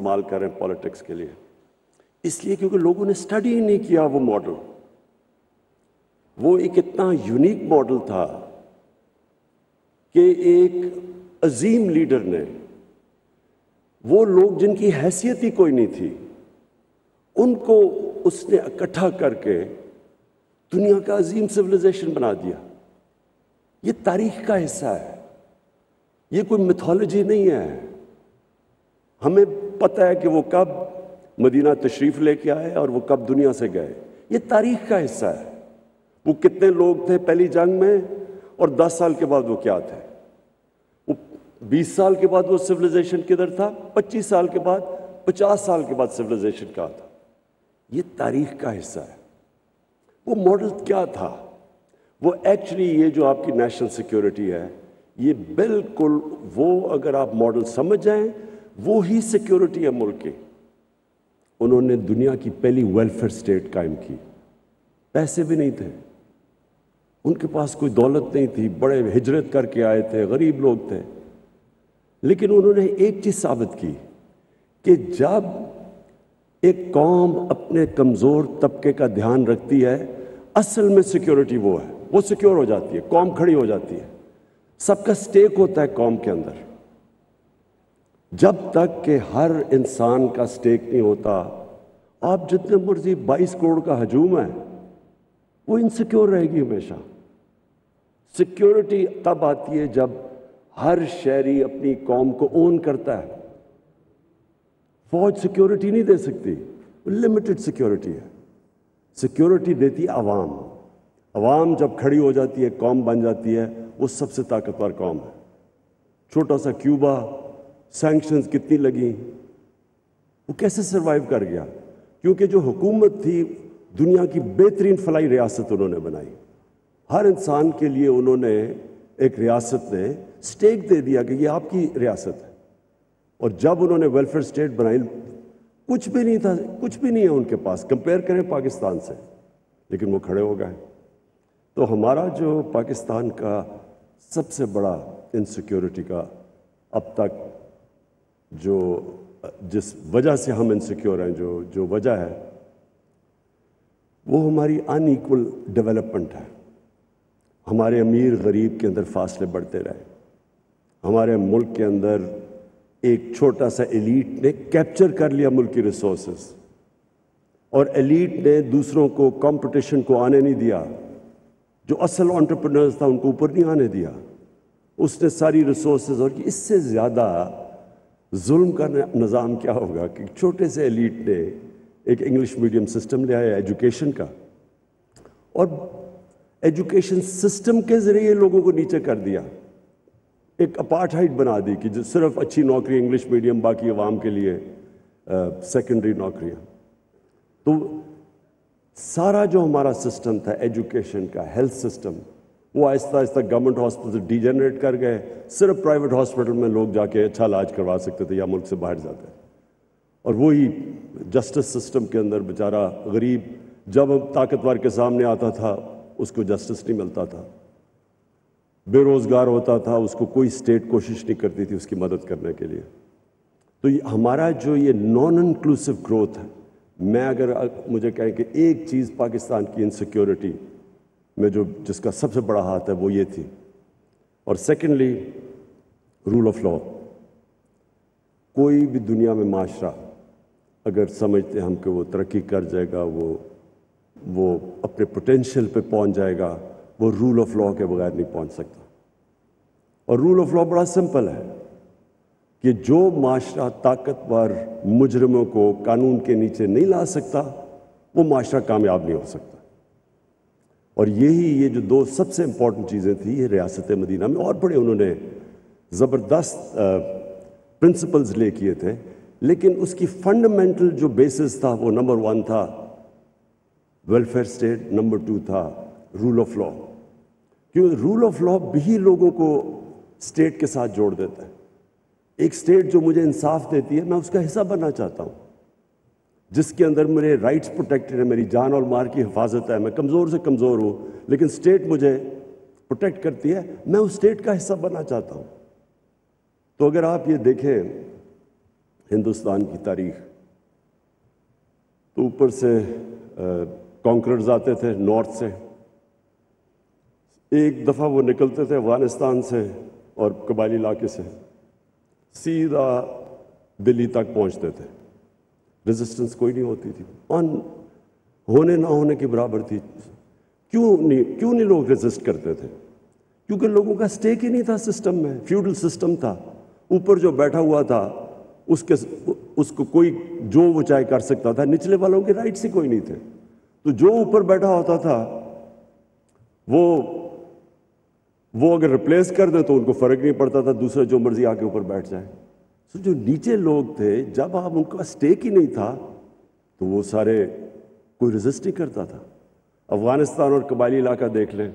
استعمال کر رہے ہیں پولیٹکس کے لیے، اس لیے کیونکہ لوگوں نے اسٹڈی نہیں کیا وہ ماڈل۔ وہ ایک اتنا یونیک ماڈل تھا کہ ایک عظیم لیڈر نے، وہ لوگ جن کی حیثیت ہی کوئی نہیں تھی، ان کو اس نے اکٹھا کر کے دنیا کا عظیم سویلائزیشن بنا دیا۔ یہ تاریخ کا حصہ ہے، یہ کوئی میتھولوجی نہیں ہے۔ ہمیں پتہ ہے کہ وہ کب مدینہ تشریف لے کے آئے اور وہ کب دنیا سے گئے، یہ تاریخ کا حصہ ہے۔ وہ کتنے لوگ تھے پہلی جنگ میں، اور 10 سال کے بعد وہ کیا تھے، وہ 20 سال کے بعد وہ سویلائزیشن کدھر تھا، 25 سال کے بعد، 50 سال کے بعد سویلائزیشن کہاں تھا۔ یہ تاریخ کا حصہ ہے۔ وہ ماڈل کیا تھا؟ وہ ایکچولی یہ جو آپ کی نیشنل سیکیورٹی ہے، یہ بالکل وہ، اگر آپ ماڈل سمجھ جائیں، وہی سیکیورٹی ہے ملک کی۔ انہوں نے دنیا کی پہلی ویلفیئر سٹیٹ قائم کی۔ پیسے بھی نہیں تھے ان کے پاس، کوئی دولت نہیں تھی، بڑے ہجرت کر کے آئے تھے، غریب لوگ تھے، لیکن انہوں نے ایک چیز ثابت کی کہ جب ایک قوم اپنے کمزور طبقے کا دھیان رکھتی ہے، اصل میں سیکیورٹی وہ ہے، وہ سیکیور ہو جاتی ہے، قوم کھڑی ہو جاتی ہے، سب کا سٹیک ہوتا ہے قوم کے اندر۔ جب تک کہ ہر انسان کا سٹیک نہیں ہوتا، آپ جتنے مرضی 22 کروڑ کا ہجوم ہے، وہ انسیکیور رہے گی ہمیشہ۔ سیکیورٹی تب آتی ہے جب ہر شہری اپنی قوم کو اون کرتا ہے۔ فوج سیکیورٹی نہیں دے سکتی، لمیٹڈ سیکیورٹی ہے۔ سیکیورٹی دیتی عوام۔ عوام جب کھڑی ہو جاتی ہے، قوم بن جاتی ہے، وہ سب سے طاقتور قوم ہے۔ چھوٹا سا کیوبا، سینکشنز کتنی لگیں، وہ کیسے سروائیو کر گیا؟ کیونکہ جو حکومت تھی، دنیا کی بہترین فلاحی ریاست انہوں نے بنائی۔ ہر انسان کے لیے انہوں نے، ایک ریاست نے سٹیک دے دیا کہ یہ آپ کی ریاست ہے۔ اور جب انہوں نے ویلفیئر سٹیٹ بنائی، کچھ بھی نہیں تھا، کچھ بھی نہیں ہے ان کے پاس، کمپیئر کریں پاکستان سے، لیکن وہ کھڑے ہو گئے۔ تو ہمارا جو پاکستان کا سب سے بڑا انسیکیورٹی کا اب تک جس وجہ سے ہم انسیکیور ہیں، جو وجہ ہے، وہ ہماری ان ایکول ڈیولپمنٹ ہے۔ ہمارے امیر غریب کے اندر فاصلے بڑھتے رہے۔ ہمارے ملک کے اندر ایک چھوٹا سا ایلیٹ نے کیپچر کر لیا ملک کی ریسورسز، اور ایلیٹ نے دوسروں کو، کمپٹیشن کو آنے نہیں دیا۔ جو اصل انٹرپرینرز تھا ان کو اوپر نہیں آنے دیا۔ اس نے ساری ریسورسز، اور اس سے زیادہ ظلم کا نظام کیا ہوگا کہ چھوٹے سے ایلیٹ نے ایک انگلش میڈیم سسٹم لے آیا ایجوکیشن کا، اور ایجوکیشن سسٹم کے ذریعے لوگوں کو نیچے کر دیا، ایک اپارٹھائڈ بنا دی کہ جو صرف اچھی نوکری انگلش میڈیم، باقی عوام کے لیے سیکنڈری نوکریاں۔ تو سارا جو ہمارا سسٹم تھا ایجوکیشن کا، ہیلتھ سسٹم، وہ آہستہ آہستہ گورنمنٹ ہاسپٹل ڈیجنریٹ کر گئے۔ صرف پرائیویٹ ہاسپٹل میں لوگ جا کے اچھا علاج کروا سکتے تھے یا ملک سے باہر جاتے۔ اور وہی جسٹس سسٹم کے اندر بیچارہ غریب جب طاقتور کے سامنے آتا تھا، اس کو جسٹس نہیں ملتا تھا، بے روزگار ہوتا تھا، اس کو کوئی اسٹیٹ کوشش نہیں کرتی تھی اس کی مدد کرنے کے لیے۔ تو ہمارا جو یہ نان انکلوسیو گروتھ ہے، میں اگر مجھے کہیں کہ ایک چیز پاکستان کی انسیکیورٹی میں جس کا سب سے بڑا ہاتھ ہے، وہ یہ تھی۔ اور سیکنڈلی، رول آف لا۔ کوئی بھی دنیا میں معاشرہ اگر سمجھتے ہم کہ وہ ترقی کر جائے گا، وہ اپنے پوٹینشیل پہ پہنچ جائے گا، وہ رول آف لا کے بغیر نہیں پہنچ سکتا۔ اور رول آف لا بڑا سمپل ہے کہ جو معاشرہ طاقتور مجرموں کو قانون کے نیچے نہیں لا سکتا، وہ معاشرہ کامیاب نہیں ہو سکتا۔ اور یہ جو دو سب سے امپورٹنٹ چیزیں تھیں، یہ ریاست مدینہ میں اور بڑے انہوں نے زبردست پرنسپلز لے کیے تھے، لیکن اس کی فنڈامنٹل جو بیسس تھا، وہ نمبر 1 تھا ویلفیئر سٹیٹ، نمبر 2 تھا رول آف لا۔ کیونکہ رول آف لا بھی لوگوں کو سٹیٹ کے ساتھ جوڑ دیتا ہے۔ ایک سٹیٹ جو مجھے انصاف دیتی ہے، میں اس کا حصہ بننا چاہتا ہوں، جس کے اندر میرے رائٹس پروٹیکٹڈ ہیں، میری جان اور مال کی حفاظت ہے، میں کمزور سے کمزور ہوں لیکن سٹیٹ مجھے پروٹیکٹ کرتی ہے، میں اس سٹیٹ کا حصہ بننا چاہتا ہوں۔ تو اگر آپ یہ دیکھیں ہندوستان کی تاریخ، تو اوپر سے کانکررز آتے تھے نارتھ سے، ایک دفعہ وہ نکلتے تھے افغانستان سے اور قبائلی علاقے سے سیدھا دلی تک پہنچتے تھے، ریزسٹنس کوئی نہیں ہوتی تھی، ہونے نہ ہونے کے برابر تھی۔ کیوں نہیں لوگ ریزسٹ کرتے تھے؟ کیونکہ لوگوں کا سٹیک ہی نہیں تھا سسٹم میں، فیوڈل سسٹم تھا، اوپر جو بیٹھا ہوا تھا اس کو کوئی جو وہ چاہے کر سکتا تھا، نچلے والوں کے رائٹس ہی کوئی نہیں تھے، تو جو اوپر بیٹھا ہوتا تھا وہ اگر ریپلیس کر دے تو ان کو فرق نہیں پڑتا تھا، دوسرا جو مرضی آ کے اوپر بیٹھ جائے۔ تو جو نیچے لوگ تھے، جب آپ ان کا سٹیک ہی نہیں تھا تو وہ سارے کوئی ریزسٹ نہیں کرتا تھا۔ افغانستان اور قبائلی علاقہ دیکھ لیں،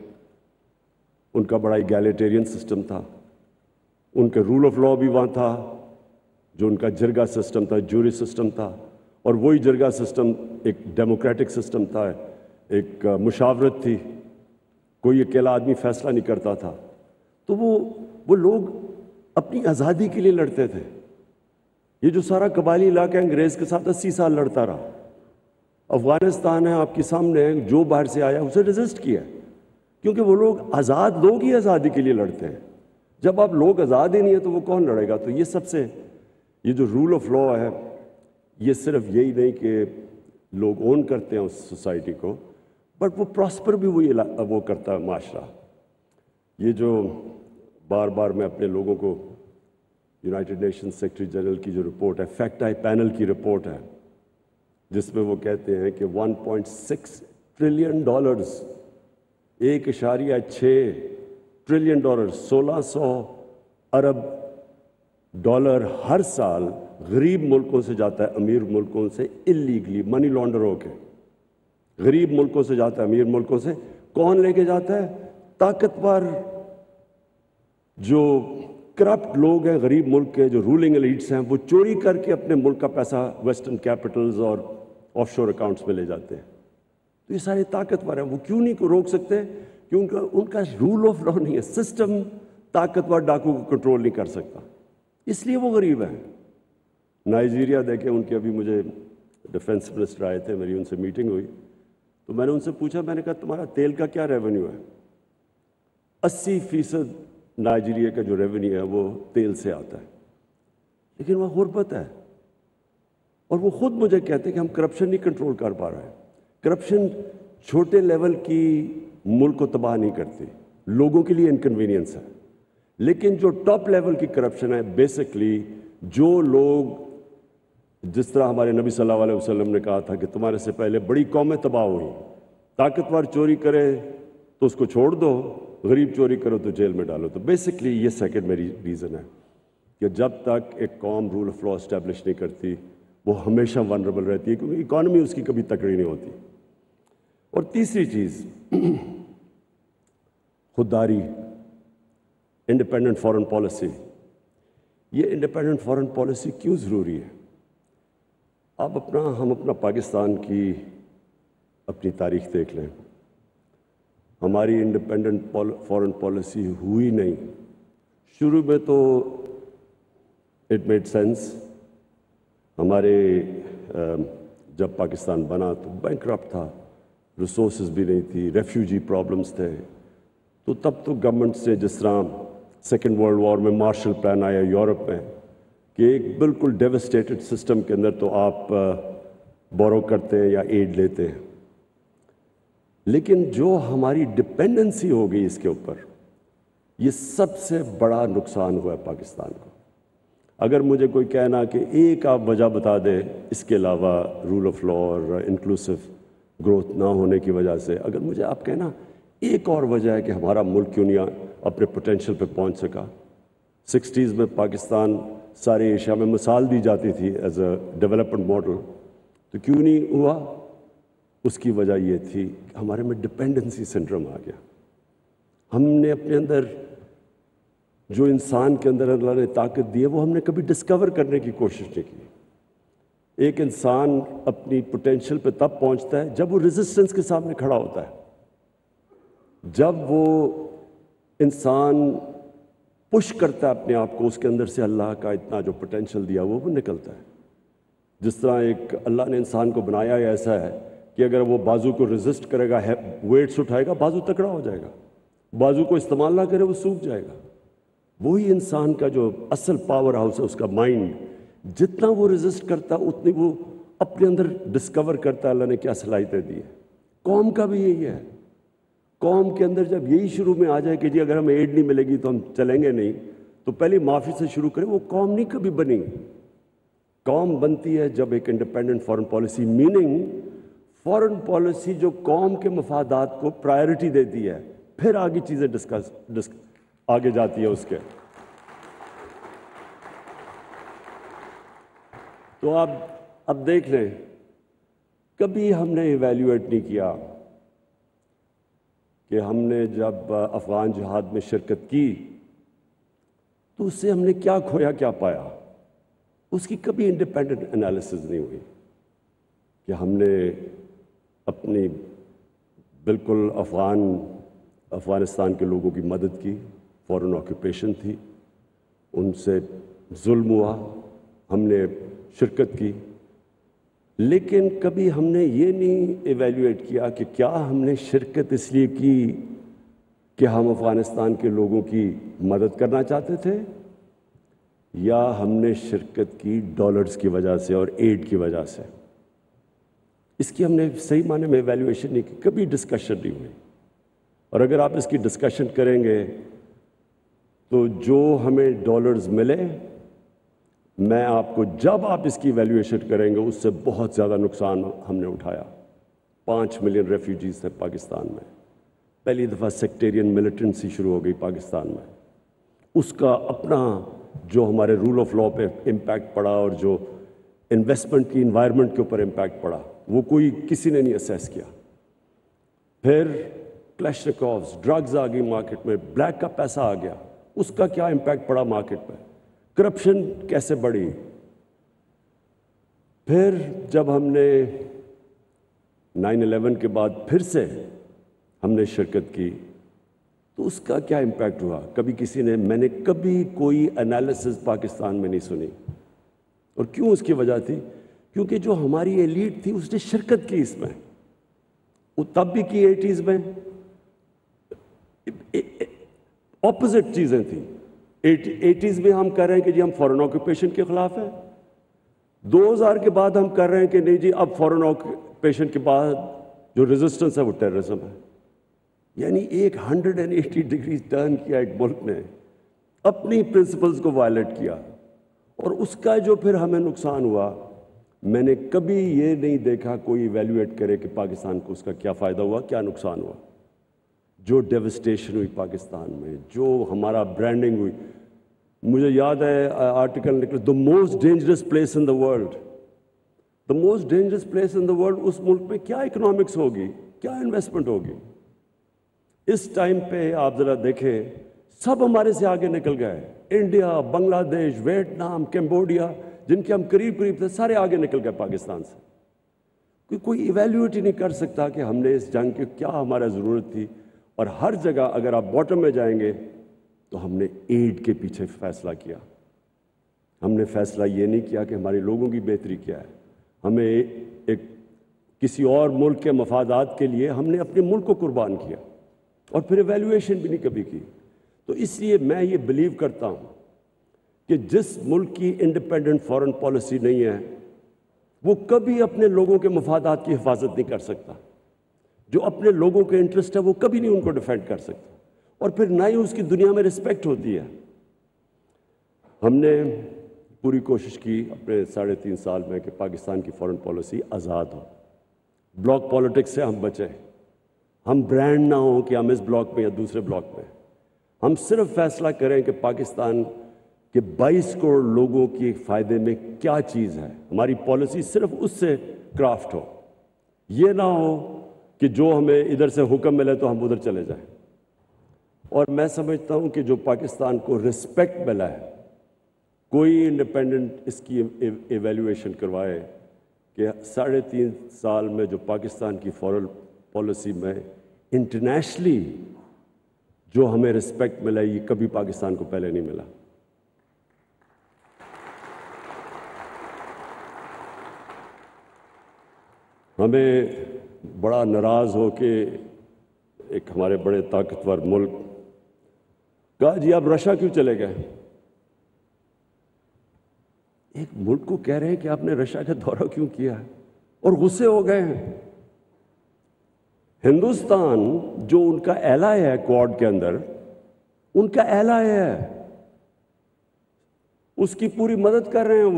ان کا بڑا ایگیلیٹیرین سسٹم تھا، ان کے رول آف لاء بھی وہاں تھا، جو ان کا جرگہ سسٹم تھا، جوری سسٹم تھا، اور وہی جرگہ سسٹم ایک ڈیموکریٹک سسٹم تھا، ایک مشاورت تھی، کوئی اکیلا آدمی فیصلہ نہیں کرتا تھا۔ تو وہ لوگ اپنی آزادی کے لیے لڑتے تھے۔ یہ جو سارا قبائلی علاقہ انگریز کے ساتھ 80 سال لڑتا رہا، افغانستان ہے آپ کے سامنے، جو باہر سے آیا اسے ریزسٹ کیا، کیونکہ وہ لوگ آزاد لوگ ہی آزادی کے لیے لڑتے ہیں۔ جب آپ لوگ آزاد ہی نہیں ہیں تو وہ کون لڑے گا؟ تو یہ جو رول آف لاء ہے، یہ صرف یہی نہیں کہ لوگ اون کرتے ہیں اس سوسائٹی کو، بٹ وہ پراسپر بھی وہ کرتا ہے معاشرہ۔ یہ جو بار بار میں اپنے لوگوں کو یونائٹڈ نیشن سیکرٹری جنرل کی جو رپورٹ ہے، فیکٹ آئی پینل کی رپورٹ ہے، جس میں وہ کہتے ہیں کہ 1.6 ٹریلین ڈالرز، 1.6 ٹریلین ڈالر، 1600 ارب ڈالر ہر سال غریب ملکوں سے جاتا ہے امیر ملکوں سے، اللیگلی منی لانڈر ہو کے غریب ملکوں سے جاتا ہے امیر ملکوں سے۔ کون لے کے جاتا ہے؟ طاقتور جو کرپٹ لوگ ہیں غریب ملک کے، جو رولنگ ایلیٹس ہیں، وہ چوری کر کے اپنے ملک کا پیسہ ویسٹرن کیپٹلز اور آف شور اکاؤنٹس میں لے جاتے ہیں۔ تو یہ سارے طاقتور ہیں، وہ کیوں نہیں روک سکتے؟ کیونکہ ان کا رول آف لاء نہیں ہے، سسٹم طاقتور ڈاکو کو کنٹرول نہیں کر سکتا، اس لیے وہ غریب ہیں۔ نائجیریا دیکھیں، ان کے ابھی مجھے ڈیفنس منسٹر آئے تھے، میری ان سے میٹنگ ہوئی، تو میں نے ان سے پوچھا، میں نے کہا تمہارا تیل کا کیا ریونیو ہے؟ 80% نائجیریا کا جو ریونیو ہے وہ تیل سے آتا ہے، لیکن وہ غربت ہے، اور وہ خود مجھے کہتے ہیں کہ ہم کرپشن نہیں کنٹرول کر پا رہے ہیں۔ کرپشن چھوٹے لیول کی ملک کو تباہ نہیں کرتی، لوگوں کے لیے انکنوینئنس ہے، لیکن جو ٹاپ لیول کی کرپشن ہے، بیسکلی جو لوگ، جس طرح ہمارے نبی صلی اللہ علیہ وسلم نے کہا تھا کہ تمہارے سے پہلے بڑی قومیں تباہ ہوئی، طاقتور چوری کرے تو اس کو چھوڑ دو، غریب چوری کرو تو جیل میں ڈالو۔ تو بیسکلی یہ سیکنڈ میری ریزن ہے کہ جب تک ایک قوم رول آف لاء اسٹیبلش نہیں کرتی، وہ ہمیشہ ونربل رہتی ہے، کیونکہ اکانومی اس کی کبھی تکڑی نہیں ہوتی۔ اور تیسری چیز، خودداری، انڈیپینڈنٹ فارن پالیسی۔ یہ انڈیپینڈنٹ فارن پالیسی کیوں ضروری ہے؟ ہم اپنا پاکستان کی اپنی تاریخ دیکھ لیں، ہماری انڈیپینڈنٹ فارن پالیسی ہوئی نہیں۔ شروع میں تو اٹ میڈ سینس، ہمارے جب پاکستان بنا تو بینکرپٹ تھا، ریسورسز بھی نہیں تھی، ریفیوجی پرابلمز تھے، تو تب تو گورنمنٹ سے، جس طرح سیکنڈ ورلڈ وار میں مارشل پلان آیا یورپ میں، کہ ایک بالکل ڈیوسٹیٹڈ سسٹم کے اندر تو آپ بورو کرتے ہیں یا ایڈ لیتے ہیں، لیکن جو ہماری ڈپینڈنسی ہو گئی اس کے اوپر، یہ سب سے بڑا نقصان ہوا ہے پاکستان کو۔ اگر مجھے کوئی کہنا کہ ایک آپ وجہ بتا دے اس کے علاوہ رول آف لاء اور انکلوسیو گروتھ نہ ہونے کی وجہ سے، اگر مجھے آپ کہنا ایک اور وجہ ہے کہ ہمارا ملک کیوں نہیں اپنے پوٹینشیل پہ پہنچ سکا۔ 60s میں پاکستان سارے ایشیا میں مثال دی جاتی تھی ایز اے ڈیولپمنٹ ماڈل، تو کیوں نہیں ہوا؟ اس کی وجہ یہ تھی کہ ہمارے میں ڈپینڈنسی سنڈروم آ گیا۔ ہم نے اپنے اندر جو انسان کے اندر اللہ نے طاقت دی ہے، وہ ہم نے کبھی ڈسکور کرنے کی کوشش نہیں کی۔ ایک انسان اپنی پوٹینشیل پہ تب پہنچتا ہے جب وہ ریزسٹنس کے سامنے کھڑا ہوتا ہے، جب وہ انسان پش کرتا ہے اپنے آپ کو، اس کے اندر سے اللہ کا اتنا جو پوٹینشیل دیا وہ نکلتا ہے۔ جس طرح ایک اللہ نے انسان کو بنایا ہے ایسا ہے کہ اگر وہ بازو کو ریزسٹ کرے گا، ویٹس اٹھائے گا، بازو تکڑا ہو جائے گا، بازو کو استعمال نہ کرے وہ سوکھ جائے گا۔ وہی انسان کا جو اصل پاور ہاؤس ہے، اس کا مائنڈ، جتنا وہ ریزسٹ کرتا اتنی وہ اپنے اندر ڈسکور کرتا ہے اللہ نے کیا صلاحیتیں دی ہیں۔ قوم کا بھی یہی ہے، قوم کے اندر جب یہی شروع میں آ جائے کہ جی اگر ہمیں ایڈ نہیں ملے گی تو ہم چلیں گے نہیں، تو پہلے معافی سے شروع کریں، وہ قوم نہیں کبھی بنی۔ قوم بنتی ہے جب ایک independent foreign policy, meaning foreign policy جو قوم کے مفادات کو پرائرٹی دیتی ہے، پھر آگے چیزیں آگے جاتی ہے اس کے۔ تو آپ اب دیکھ لیں، کبھی ہم نے ایویلیویٹ نہیں کیا کہ ہم نے جب افغان جہاد میں شرکت کی تو اس سے ہم نے کیا کھویا کیا پایا، اس کی کبھی انڈیپینڈنٹ انالیسز نہیں ہوئی کہ ہم نے اپنی بالکل افغانستان کے لوگوں کی مدد کی، فورن آکوپیشن تھی، ان سے ظلم ہوا، ہم نے شرکت کی، لیکن کبھی ہم نے یہ نہیں ایویلیویٹ کیا کہ کیا ہم نے شرکت اس لیے کی کہ ہم افغانستان کے لوگوں کی مدد کرنا چاہتے تھے، یا ہم نے شرکت کی ڈالرز کی وجہ سے اور ایڈ کی وجہ سے۔ اس کی ہم نے صحیح معنی میں ایویلیویشن نہیں کی، کبھی ڈسکشن نہیں ہوئی۔ اور اگر آپ اس کی ڈسکشن کریں گے تو جو ہمیں ڈالرز ملے، میں آپ کو جب آپ اس کی ایویلیویشن کریں گے اس سے بہت زیادہ نقصان ہم نے اٹھایا۔ 5 ملین ریفیوجیز تھے پاکستان میں، پہلی دفعہ سیکٹیرین ملیٹنسی شروع ہو گئی پاکستان میں، اس کا اپنا جو ہمارے رول آف لاء پہ امپیکٹ پڑا اور جو انویسٹمنٹ کی انوائرمنٹ کے اوپر امپیکٹ پڑا، وہ کوئی کسی نے نہیں اسیس کیا۔ پھر کلیشنکوفز، ڈرگز آ گئی مارکیٹ میں، بلیک کا پیسہ آ گیا، اس کا کیا امپیکٹ پڑا مارکیٹ پہ، کرپشن کیسے بڑھی۔ پھر جب ہم نے 9/11 کے بعد پھر سے ہم نے شرکت کی تو اس کا کیا امپیکٹ ہوا، کبھی کسی نے، میں نے کبھی کوئی انالیسز پاکستان میں نہیں سنی۔ اور کیوں؟ اس کی وجہ تھی کیونکہ جو ہماری ایلیٹ تھی اس نے شرکت کی اس میں، وہ تب بھی کی 80s میں، اپوزٹ چیزیں تھیں۔ 80s میں ہم کہہ رہے ہیں کہ جی ہم فورن آکوپیشن کے خلاف ہیں، 2000 کے بعد ہم کر رہے ہیں کہ نہیں جی اب فورن آکوپیشن کے بعد جو ریزسٹنس ہے وہ ٹیررزم ہے۔ یعنی ایک 180 ڈگری ٹرن کیا ایک ملک نے، اپنی پرنسپلز کو وائلیٹ کیا، اور اس کا جو پھر ہمیں نقصان ہوا، میں نے کبھی یہ نہیں دیکھا کوئی ایویلیویٹ کرے کہ پاکستان کو اس کا کیا فائدہ ہوا، کیا نقصان ہوا۔ جو ڈیوسٹیشن ہوئی پاکستان میں، جو ہمارا برانڈنگ ہوئی، مجھے یاد ہے آرٹیکل نکلا، the most dangerous place in the world، the most dangerous place in the world، اس ملک میں کیا اکنامکس ہوگی، کیا انویسٹمنٹ ہوگی۔ اس ٹائم پہ آپ ذرا دیکھیں، سب ہمارے سے آگے نکل گئے، انڈیا، بنگلہ دیش، ویتنام، کمبوڈیا، جن کے ہم قریب تھے، سارے آگے نکل گئے پاکستان سے۔ کوئی ایویلیویٹ ہی نہیں کر سکتا کہ ہم نے اس جنگ کی کیا ہمارا ضرورت تھی۔ اور ہر جگہ اگر آپ باٹم میں جائیں گے تو ہم نے ایڈ کے پیچھے فیصلہ کیا، ہم نے فیصلہ یہ نہیں کیا کہ ہمارے لوگوں کی بہتری کیا ہے۔ ہمیں ایک کسی اور ملک کے مفادات کے لیے ہم نے اپنے ملک کو قربان کیا، اور پھر ایویلیویشن بھی نہیں کبھی کی۔ تو اس لیے میں یہ بلیو کرتا ہوں کہ جس ملک کی انڈیپینڈنٹ فارن پالیسی نہیں ہے وہ کبھی اپنے لوگوں کے مفادات کی حفاظت نہیں کر سکتا، جو اپنے لوگوں کے انٹرسٹ ہے وہ کبھی نہیں ان کو ڈیفینڈ کر سکتا، اور پھر نہ ہی اس کی دنیا میں رسپیکٹ ہوتی ہے۔ ہم نے پوری کوشش کی اپنے 3.5 سال میں کہ پاکستان کی فارن پالیسی آزاد ہو، بلاک پالیٹکس سے ہم بچیں، ہم برانڈ نہ ہوں کہ ہم اس بلاک میں یا دوسرے بلاک میں، ہم صرف فیصلہ کریں کہ پاکستان کہ 22 کروڑ لوگوں کے فائدے میں کیا چیز ہے، ہماری پالیسی صرف اس سے کرافٹ ہو، یہ نہ ہو کہ جو ہمیں ادھر سے حکم ملے تو ہم ادھر چلے جائیں۔ اور میں سمجھتا ہوں کہ جو پاکستان کو رسپیکٹ ملا ہے، کوئی انڈیپینڈنٹ اس کی ایویلیویشن کروائے کہ 3.5 سال میں جو پاکستان کی فارن پالیسی میں انٹرنیشنلی جو ہمیں رسپیکٹ ملا، یہ کبھی پاکستان کو پہلے نہیں ملا۔ ہمیں بڑا ناراض ہو کے ایک ہمارے بڑے طاقتور ملک کہا جی آپ رشیا کیوں چلے گئے؟ ایک ملک کو کہہ رہے ہیں کہ آپ نے رشیا کا دورہ کیوں کیا ہے، اور غصے ہو گئے ہیں۔ ہندوستان جو ان کا ایلائی ہے کوڈ کے اندر، ان کا ایلائی ہے، اس کی پوری مدد کر رہے ہیں۔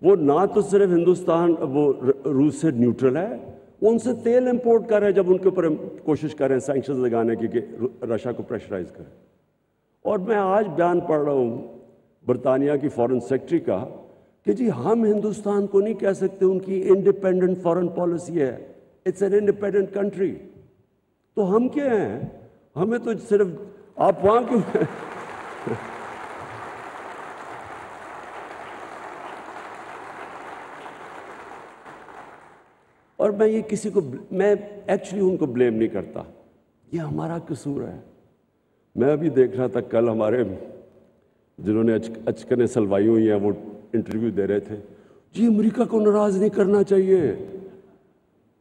وہ نہ تو صرف ہندوستان وہ روس سے نیوٹرل ہے، وہ ان سے تیل امپورٹ کر رہے ہیں جب ان کے اوپر کوشش کر رہے ہیں سینکشنز لگانے کی کہ رشیا کو پریشرائز کریں۔ اور میں آج بیان پڑھ رہا ہوں برطانیہ کی فارن سیکرٹری کا کہ جی ہم ہندوستان کو نہیں کہہ سکتے ان کی انڈیپینڈنٹ فارن پالیسی ہے، اٹس این انڈیپینڈنٹ کنٹری۔ تو ہم کیا ہیں؟ ہمیں تو صرف آپ وہاں کیوں اور میں یہ کسی کو میں ایکچولی ان کو بلیم نہیں کرتا، یہ ہمارا قصور ہے۔ میں ابھی دیکھ رہا تھا کل ہمارے جنہوں نے اچکنیں سلوائی ہوئی ہیں وہ انٹرویو دے رہے تھے، جی امریکہ کو ناراض نہیں کرنا چاہیے،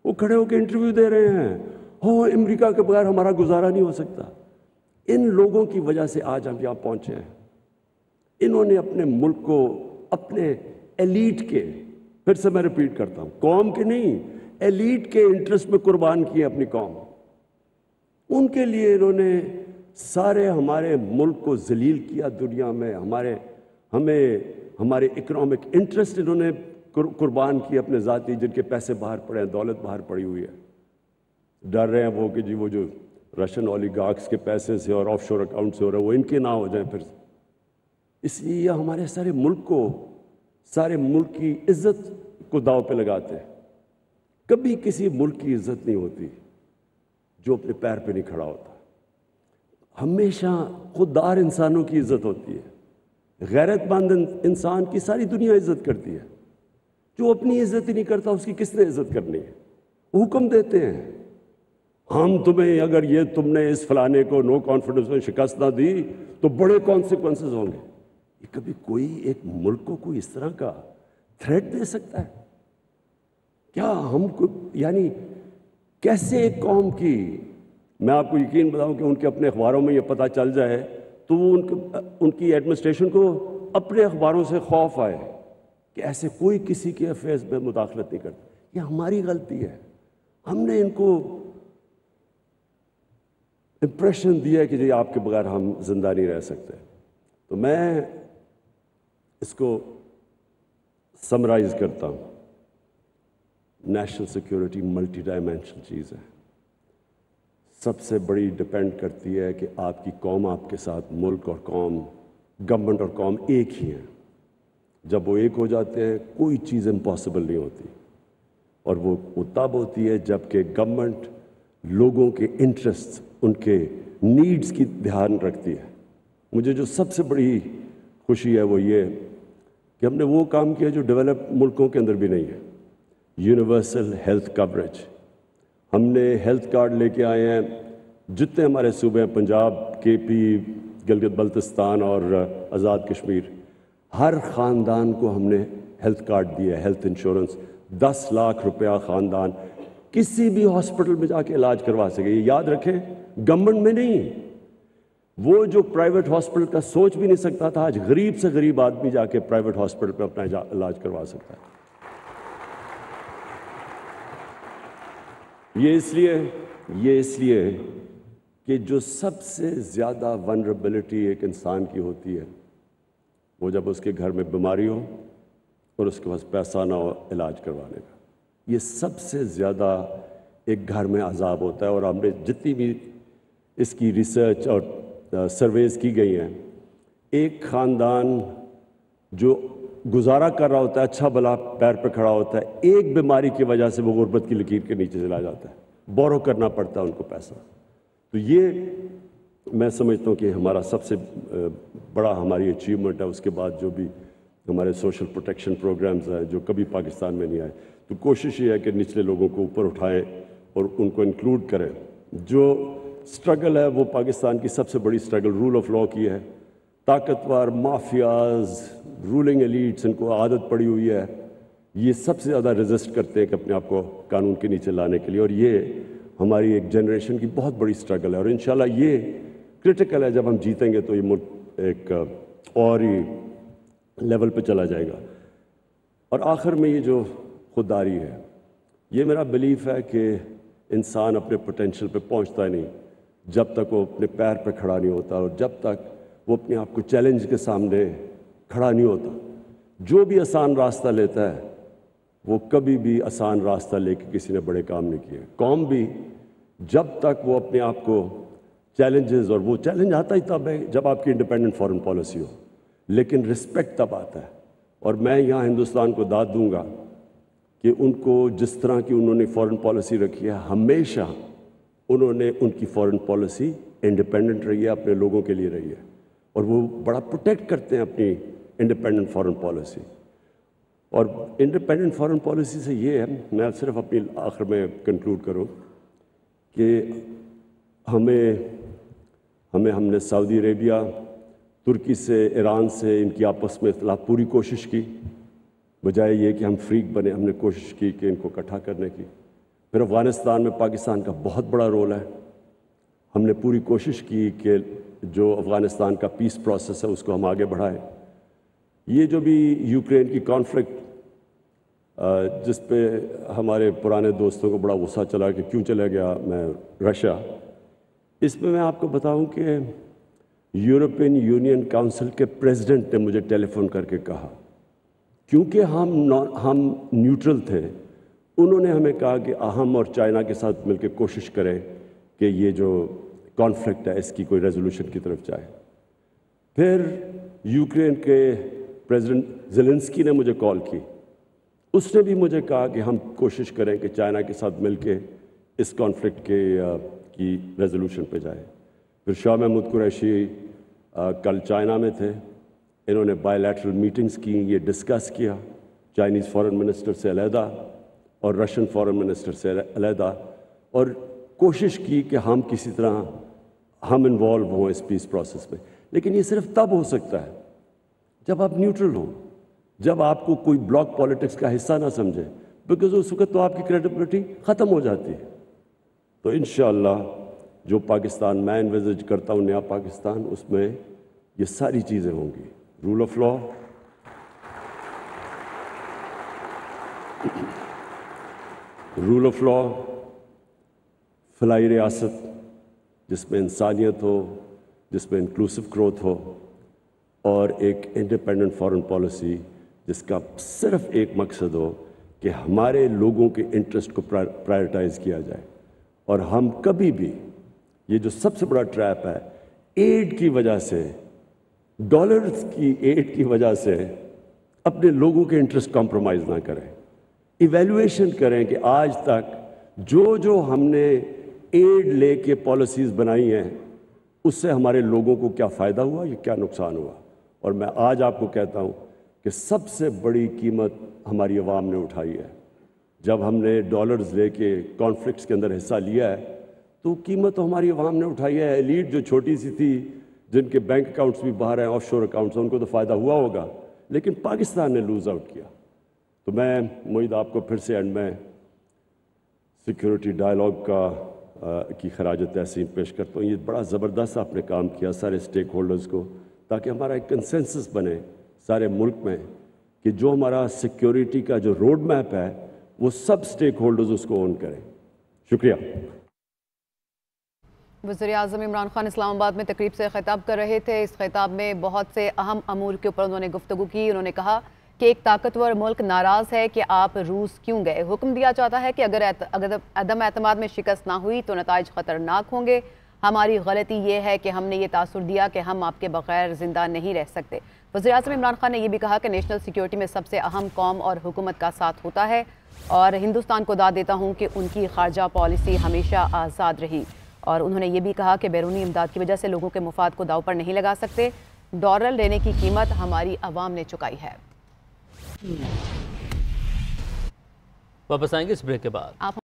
وہ کھڑے ہو کے انٹرویو دے رہے ہیں، ہو امریکہ کے بغیر ہمارا گزارا نہیں ہو سکتا۔ ان لوگوں کی وجہ سے آج ہم یہاں پہنچے ہیں۔ انہوں نے اپنے ملک کو اپنے ایلیٹ کے، پھر سے میں ریپیٹ کرتا ہوں، قوم کے نہیں، ایلیٹ کے انٹرسٹ میں قربان کیے اپنی قوم۔ ان کے لیے انہوں نے سارے ہمارے ملک کو ذلیل کیا دنیا میں، ہمارے اکنامک انٹرسٹ انہوں نے قربان کیے اپنے ذاتی، جن کے پیسے باہر پڑے ہیں، دولت باہر پڑی ہوئی ہے۔ ڈر رہے ہیں وہ کہ جی وہ جو رشین اولیگارکس کے پیسے سے اور آف شور اکاؤنٹ سے ہو رہا ہے وہ ان کے نہ ہو جائیں پھر۔ اس لیے یہ ہمارے سارے ملک کی عزت کو داؤ پہ لگاتے ہیں۔ کبھی کسی ملک کی عزت نہیں ہوتی جو اپنے پیر پہ نہیں کھڑا ہوتا۔ ہمیشہ خوددار انسانوں کی عزت ہوتی ہے۔ غیرت مند انسان کی ساری دنیا عزت کرتی ہے۔ جو اپنی عزت ہی نہیں کرتا اس کی کس نے عزت کرنی ہے؟ وہ حکم دیتے ہیں، ہم تمہیں اگر یہ تم نے اس فلانے کو نو کانفیڈنس میں شکست نہ دی تو بڑے کانسیکوینسز ہوں گے۔ یہ کبھی کوئی ایک ملک کو کوئی اس طرح کا تھریٹ دے سکتا ہے؟ کیا ہم کو یعنی کیسے ایک قوم کی، میں آپ کو یقین بتاؤں کہ ان کے اپنے اخباروں میں یہ پتہ چل جائے تو وہ ان کی ایڈمنسٹریشن کو اپنے اخباروں سے خوف آئے کہ ایسے کوئی کسی کے افیئرز میں مداخلت نہیں کرتا۔ یہ ہماری غلطی ہے، ہم نے ان کو امپریشن دیا کہ جی آپ کے بغیر ہم زندہ نہیں رہ سکتے۔ تو میں اس کو سمرائز کرتا ہوں، نیشنل سیکیورٹی ملٹی ڈائمینشنل چیز ہے۔ سب سے بڑی ڈپینڈ کرتی ہے کہ آپ کی قوم آپ کے ساتھ، ملک اور قوم، گورنمنٹ اور قوم ایک ہی ہیں۔ جب وہ ایک ہو جاتے ہیں کوئی چیز امپاسبل نہیں ہوتی، اور وہ تب ہوتی ہے جب کہ گورنمنٹ لوگوں کے انٹرسٹ، ان کے نیڈز کی دھیان رکھتی ہے۔ مجھے جو سب سے بڑی خوشی ہے وہ یہ کہ ہم نے وہ کام کیا جو ڈیولپ ملکوں کے اندر بھی نہیں ہے، یونیورسل ہیلتھ کوریج۔ ہم نے ہیلتھ کارڈ لے کے آئے ہیں، جتنے ہمارے صوبے ہیں، پنجاب، کے پی، گلگت بلتستان اور آزاد کشمیر، ہر خاندان کو ہم نے ہیلتھ کارڈ دیا ہے، ہیلتھ انشورنس، 10 لاکھ روپیہ خاندان کسی بھی ہاسپٹل میں جا کے علاج کروا سکے۔ یہ یاد رکھیں، گورنمنٹ میں نہیں، وہ جو پرائیویٹ ہاسپٹل کا سوچ بھی نہیں سکتا تھا، آج غریب سے غریب آدمی جا کے پرائیویٹ ہاسپٹل پہ اپنا علاج کروا سکتا ہے۔ یہ اس لیے کہ جو سب سے زیادہ ونربلٹی ایک انسان کی ہوتی ہے وہ جب اس کے گھر میں بیماری ہو اور اس کے پاس پیسہ نہ ہو علاج کروانے کا، یہ سب سے زیادہ ایک گھر میں عذاب ہوتا ہے۔ اور ہم نے جتنی بھی اس کی ریسرچ اور سرویز کی گئی ہیں، ایک خاندان جو گزارا کر رہا ہوتا ہے، اچھا بھلا پیر پہ کھڑا ہوتا ہے، ایک بیماری کی وجہ سے وہ غربت کی لکیر کے نیچے چلا جاتا ہے، بورو کرنا پڑتا ہے ان کو پیسہ۔ تو یہ میں سمجھتا ہوں کہ ہمارا سب سے بڑا ہماری اچیومنٹ ہے۔ اس کے بعد جو بھی ہمارے سوشل پروٹیکشن پروگرامز ہیں جو کبھی پاکستان میں نہیں آئے، تو کوشش یہ ہے کہ نچلے لوگوں کو اوپر اٹھائیں اور ان کو انکلوڈ کریں۔ جو سٹرگل ہے وہ پاکستان کی سب سے بڑی سٹرگل رول آف لاء کی ہے۔ طاقتور مافیاز، رولنگ ایلیٹس، ان کو عادت پڑی ہوئی ہے یہ سب سے زیادہ ریزسٹ کرتے ہیں کہ اپنے آپ کو قانون کے نیچے لانے کے لیے، اور یہ ہماری ایک جنریشن کی بہت بڑی سٹرگل ہے، اور انشاءاللہ یہ کرٹیکل ہے. جب ہم جیتیں گے تو یہ ملک ایک اور ہی لیول پہ چلا جائے گا. اور آخر میں یہ جو خودداری ہے، یہ میرا بلیف ہے کہ انسان اپنے پوٹینشیل پہ پہنچتا نہیں جب تک وہ اپنے پیر پہ کھڑا نہیں ہوتا، اور جب تک وہ اپنے آپ کو چیلنج کے سامنے کھڑا نہیں ہوتا. جو بھی آسان راستہ لیتا ہے وہ کبھی بھی آسان راستہ لے کے کسی نے بڑے کام نہیں کیے. قوم بھی جب تک وہ اپنے آپ کو چیلنجز، اور وہ چیلنج آتا ہی تب ہے جب آپ کی انڈیپینڈنٹ فارن پالیسی ہو، لیکن رسپیکٹ تب آتا ہے. اور میں یہاں ہندوستان کو داد دوں گا کہ ان کو جس طرح کی انہوں نے فارن پالیسی رکھی ہے، ہمیشہ انہوں نے ان کی فارن پالیسی انڈیپینڈنٹ رہی ہے، اپنے لوگوں کے لیے رہی ہے، اور وہ بڑا پروٹیکٹ کرتے ہیں اپنی انڈیپینڈنٹ فارن پالیسی. اور انڈیپینڈنٹ فارن پالیسی سے یہ ہے، میں صرف اپنی آخر میں کنکلوڈ کروں کہ ہم نے سعودی عربیہ، ترکی سے، ایران سے ان کی آپس میں اختلاف پوری کوشش کی، بجائے یہ کہ ہم فریق بنے. ہم نے کوشش کی کہ ان کو اکٹھا کرنے کی. پھر افغانستان میں پاکستان کا بہت بڑا رول ہے. ہم نے پوری کوشش کی کہ جو افغانستان کا پیس پروسیس ہے اس کو ہم آگے بڑھائیں. یہ جو بھی یوکرین کی کانفلکٹ جس پہ ہمارے پرانے دوستوں کو بڑا غصہ چلا کہ کیوں چلا گیا میں رشیا، اس میں آپ کو بتاؤں کہ یورپین یونین کاؤنسل کے پریزیڈنٹ نے مجھے ٹیلی فون کر کے کہا، کیونکہ ہم نیوٹرل تھے، انہوں نے ہمیں کہا کہ ہم اور چائنا کے ساتھ مل کے کوشش کریں کہ یہ جو کانفلکٹ ہے اس کی کوئی ریزولوشن کی طرف جائے. پھر یوکرین کے پریزیڈنٹ زیلنسکی نے مجھے کال کی، اس نے بھی مجھے کہا کہ ہم کوشش کریں کہ چائنا کے ساتھ مل کے اس کانفلکٹ کی ریزولوشن پہ جائے. پھر شاہ محمود قریشی کل چائنا میں تھے، انہوں نے بائی لیٹرل میٹنگز کی، یہ ڈسکس کیا چائنیز فارن منسٹر سے علیحدہ اور رشین فارن منسٹر سے علیحدہ، اور کوشش کی کہ ہم کسی طرح ہم انوالو ہوں اس پیس پروسیس میں. لیکن یہ صرف تب ہو سکتا ہے جب آپ نیوٹرل ہوں، جب آپ کو کوئی بلاک پالیٹکس کا حصہ نہ سمجھے، بیکاز اس وقت تو آپ کی کریڈیبلٹی ختم ہو جاتی ہے. تو انشاءاللہ جو پاکستان میں انویزج کرتا ہوں، نیا پاکستان، اس میں یہ ساری چیزیں ہوں گی. Rule of law, rule of law, فلاحی ریاست جس میں انسانیت ہو، جس میں انکلوسیو گروتھ ہو، اور ایک انڈیپینڈنٹ فارن پالیسی جس کا صرف ایک مقصد ہو کہ ہمارے لوگوں کے انٹرسٹ کو پرائرٹائز کیا جائے. اور ہم کبھی بھی یہ جو سب سے بڑا ٹریپ ہے، ایڈ کی وجہ سے، ڈالرز کی ایڈ کی وجہ سے اپنے لوگوں کے انٹرسٹ کمپرومائز نہ کریں. ایویلویشن کریں کہ آج تک جو ہم نے ایڈ لے کے پالیسیز بنائی ہیں اس سے ہمارے لوگوں کو کیا فائدہ ہوا، یا کیا نقصان ہوا. اور میں آج آپ کو کہتا ہوں کہ سب سے بڑی قیمت ہماری عوام نے اٹھائی ہے. جب ہم نے ڈالرز لے کے کانفلکٹس کے اندر حصہ لیا ہے تو قیمت تو ہماری عوام نے اٹھائی ہے. ایلیٹ جو چھوٹی سی تھی، جن کے بینک اکاؤنٹس بھی باہر ہیں، آف شور اکاؤنٹس، ان کو تو فائدہ ہوا ہوگا، لیکن پاکستان نے لوز آؤٹ کیا. تو میں معید آپ کو پھر سے اینڈ میں سیکیورٹی ڈائلاگ کی خراج تحسین پیش کرتا ہوں. یہ بڑا زبردست آپ نے کام کیا سارے سٹیک ہولڈرز کو، تاکہ ہمارا ایک کنسنسس بنے سارے ملک میں کہ جو ہمارا سیکیورٹی کا جو روڈ میپ ہے وہ سب سٹیک ہولڈرز اس کو اون کریں. شکریہ. وزیر اعظم عمران خان اسلام آباد میں تقریب سے خطاب کر رہے تھے. اس خطاب میں بہت سے اہم امور کے اوپر انہوں نے گفتگو کی. انہوں نے کہا کہ ایک طاقتور ملک ناراض ہے کہ آپ روس کیوں گئے. حکم دیا جاتا ہے کہ اگر عدم اعتماد میں شکست نہ ہوئی تو نتائج خطرناک ہوں گے. ہماری غلطی یہ ہے کہ ہم نے یہ تاثر دیا کہ ہم آپ کے بغیر زندہ نہیں رہ سکتے. وزیر اعظم عمران خان نے یہ بھی کہا کہ نیشنل سیکیورٹی میں سب سے اہم قوم اور حکومت کا ساتھ ہوتا ہے، اور ہندوستان کو داد دیتا ہوں کہ ان کی خارجہ پالیسی ہمیشہ آزاد رہی. اور انہوں نے یہ بھی کہا کہ بیرونی امداد کی وجہ سے لوگوں کے مفاد کو داؤ پر نہیں لگا سکتے. ڈالر لینے کی قیمت ہماری عوام نے چکائی ہے. واپس آئیں گے اس بریک کے بعد.